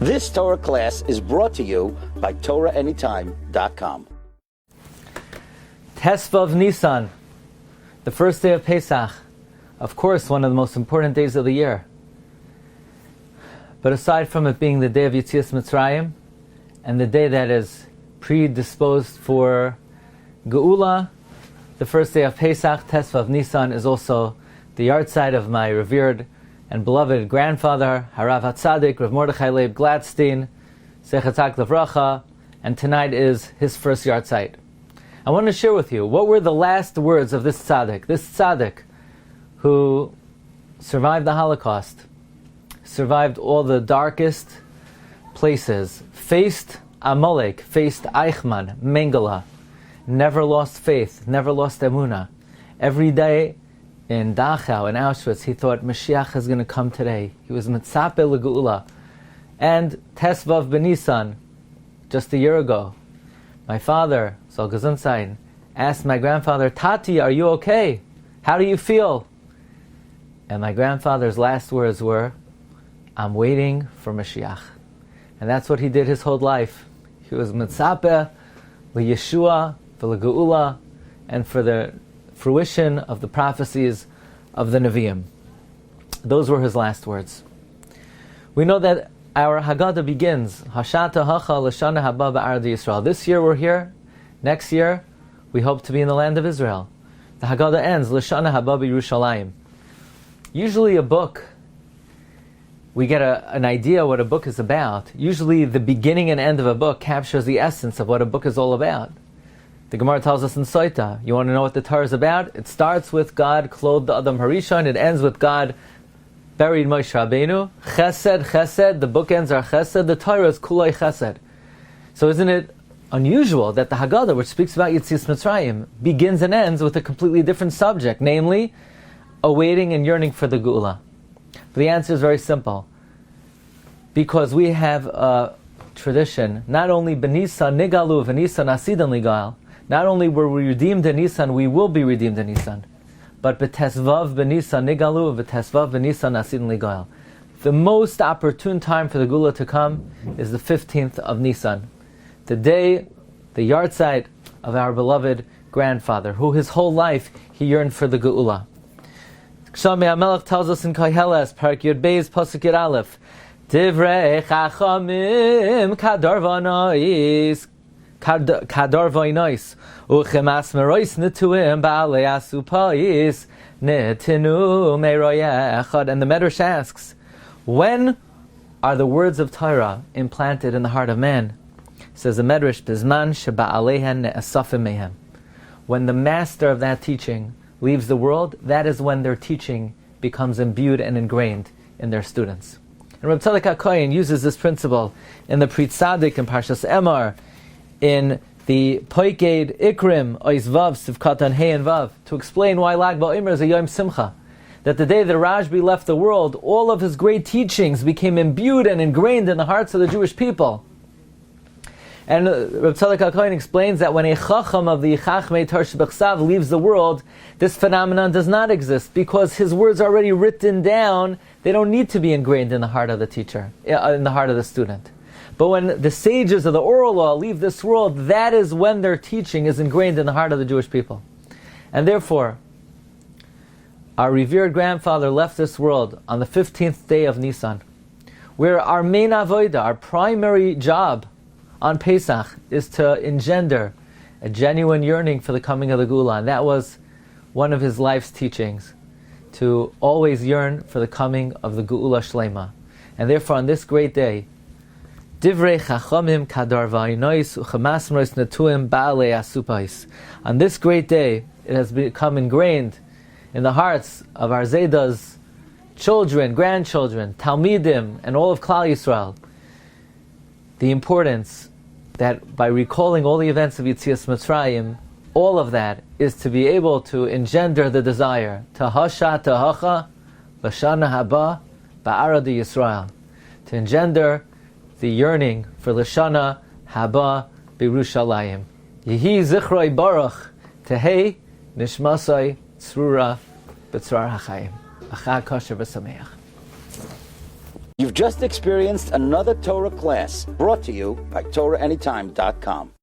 This Torah class is brought to you by TorahAnytime.com. Tesvav Nisan, the first day of Pesach. Of course, one of the most important days of the year. But aside from it being the day of Yetzias Mitzrayim, and the day that is predisposed for Geula, the first day of Pesach, Tesvav Nisan, is also the Yahrtzeit of my revered and beloved grandfather, Harav HaTzadik, Rav Mordechai Leib Glatstein, Zechatzak Levracha, and tonight is his first Yahrtzeit. I want to share with you what were the last words of this tzaddik who survived the Holocaust, survived all the darkest places, faced Amalek, faced Eichmann, Mengele, never lost faith, never lost emunah. Every day in Dachau, in Auschwitz, he thought Mashiach is going to come today. He was mitzape legeula. And Tesvav Benisan, just a year ago, my father, Sol Gesundsein, asked my grandfather, Tati, are you okay? How do you feel? And my grandfather's last words were, I'm waiting for Mashiach. And that's what he did his whole life. He was mitzape leYeshua, for legeula, and for the fruition of the prophecies of the Nevi'im. Those were his last words. We know that our Haggadah begins, Hashata Hacha L'Shana Haba Ba'arad Yisrael. This year we're here. Next year we hope to be in the land of Israel. The Haggadah ends, L'Shana Haba B'Yerushalayim. Usually a book, we get an idea what a book is about. Usually the beginning and end of a book captures the essence of what a book is all about. The Gemara tells us in Soita, you want to know what the Torah is about? It starts with God clothed the Adam Harishon, it ends with God buried Moshe Rabbeinu. Chesed, Chesed, the bookends are Chesed, the Torah is Kulei Chesed. So isn't it unusual that the Haggadah, which speaks about Yetzias Mitzrayim, begins and ends with a completely different subject, namely, awaiting and yearning for the Geula? But the answer is very simple. Because we have a tradition, not only B'Nisan Nigalu v'Nisan Asidan Ligal, not only were we redeemed in Nisan, we will be redeemed in Nisan. But B'Tesvav B'Nisan Nigalu, B'Tesvav B'Nisan Asidan Ligal. The most opportune time for the Geula to come is the 15th of Nisan, the day, the Yahrtzeit of our beloved grandfather, who his whole life he yearned for the Geula. Shlomo HaMelech tells us in Koheles, Parak Yud Beis, Pasuk Yud Aleph, Divrei Chachamim Kadar Vanois, Kadar Vanois, Uchemas Merois Netuim Baalei Asupais, Netinu Meroya Echad. And the Medrash asks, when are the words of Torah implanted in the heart of man? Says the Medrash, Bizman Sheba'alehen Ne'asafim Mehem. When the master of that teaching leaves the world, that is when their teaching becomes imbued and ingrained in their students. And Reb Tzadok HaKohen uses this principle in the Pri Tzadik in Parshas Emor, in the Poiked Ikrim, Ois Vav, Sivkatan Hey and Vav, to explain why Lag BaOmer is a Yom Simcha. That the day that Rashbi left the world, all of his great teachings became imbued and ingrained in the hearts of the Jewish people. And Reb Tzadok HaKohen explains that when a Chacham of the Chachmei Torah Shebechsav leaves the world, this phenomenon does not exist, because his words are already written down. They don't need to be ingrained in the heart of the teacher, in the heart of the student. But when the sages of the oral law leave this world, that is when their teaching is ingrained in the heart of the Jewish people. And therefore, our revered grandfather left this world on the 15th day of Nisan, where our main avodah, our primary job on Pesach, is to engender a genuine yearning for the coming of the Geula. And that was one of his life's teachings, to always yearn for the coming of the Geula Shlema. And therefore on this great day, Divrei Chachamim Kadar Vaynois Uchemas Merois Netuim Baalei Asupais. On this great day, it has become ingrained in the hearts of our Zeda's children, grandchildren, Talmidim, and all of Klal Yisrael, the importance that by recalling all the events of Yetzias Mitzrayim, all of that is to be able to engender the desire, Tahasha Tahacha L'Shana Haba Ba'arad Yisrael, to engender the yearning for L'Shana Haba B'Yerushalayim. Yehi Zichroi Baruch Tehei Nishmasai Tzrura B'Tzrar HaChaim. Achag Kosher V'Sameach. You've just experienced another Torah class brought to you by TorahAnytime.com.